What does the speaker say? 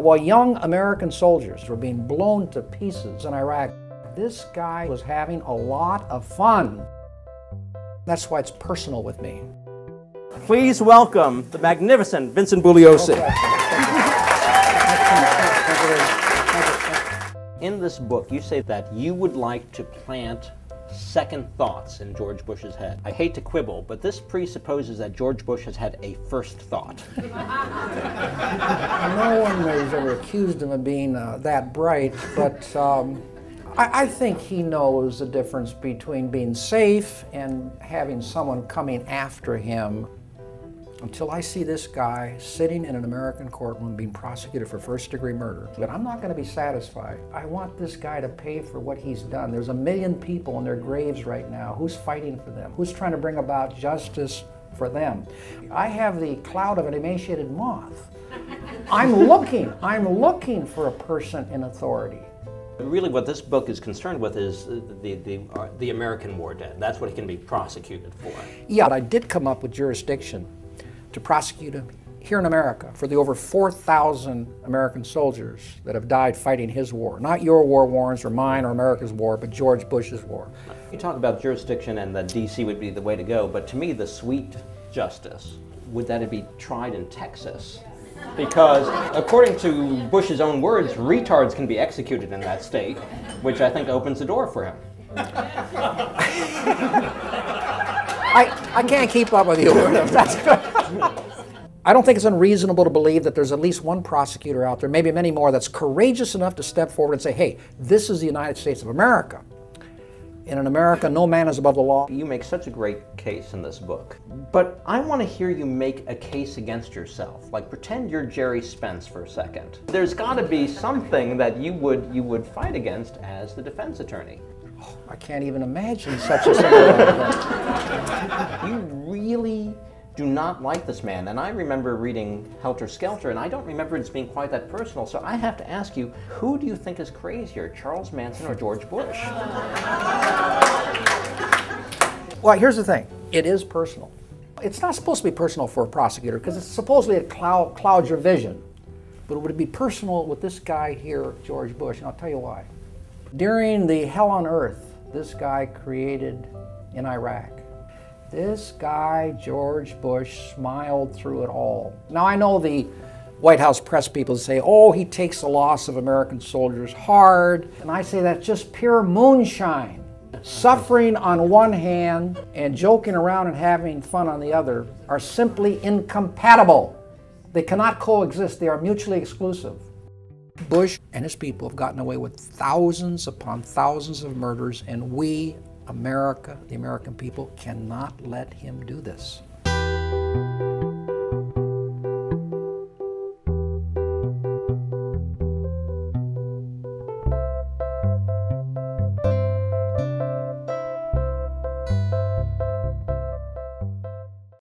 While young American soldiers were being blown to pieces in Iraq, this guy was having a lot of fun. That's why it's personal with me. Please welcome the magnificent Vincent Bugliosi. In this book, you say that you would like to plant second thoughts in George Bush's head. I hate to quibble, but this presupposes that George Bush has had a first thought. No one has ever accused him of being that bright, but I think he knows the difference between being safe and having someone coming after him. Until I see this guy sitting in an American courtroom being prosecuted for first-degree murder, but I'm not going to be satisfied. I want this guy to pay for what he's done. There's 1 million people in their graves right now. Who's fighting for them? Who's trying to bring about justice for them? I have the cloud of an emaciated moth. I'm looking for a person in authority. Really what this book is concerned with is the American war dead. That's what he can be prosecuted for. Yeah, but I did come up with jurisdiction to prosecute him here in America for the over 4,000 American soldiers that have died fighting his war. Not your war, Warren's, or mine, or America's war, but George Bush's war. You talk about jurisdiction and that D.C. would be the way to go, but to me the sweet justice would that it be tried in Texas. Because according to Bush's own words, retards can be executed in that state, which I think opens the door for him. I can't keep up with you. That's good. I don't think it's unreasonable to believe that there's at least one prosecutor out there, maybe many more, that's courageous enough to step forward and say, hey, this is the United States of America. And in America, no man is above the law. You make such a great case in this book. But I want to hear you make a case against yourself. Like, pretend you're Jerry Spence for a second. There's got to be something that you would fight against as the defense attorney. Oh, I can't even imagine such a scenario. You really do not like this man, and I remember reading Helter Skelter, and I don't remember it as being quite that personal, so I have to ask you, who do you think is crazier, Charles Manson or George Bush? Well, here's the thing. It is personal. It's not supposed to be personal for a prosecutor, because it's supposedly it clouds your vision. But would it be personal with this guy here, George Bush? And I'll tell you why. During the hell on earth this guy created in Iraq, this guy, George Bush, smiled through it all. Now, I know the White House press people say, oh, he takes the loss of American soldiers hard. And I say that's just pure moonshine. Suffering on one hand and joking around and having fun on the other are simply incompatible. They cannot coexist. They are mutually exclusive. Bush and his people have gotten away with thousands upon thousands of murders, and we, America, the American people, cannot let him do this.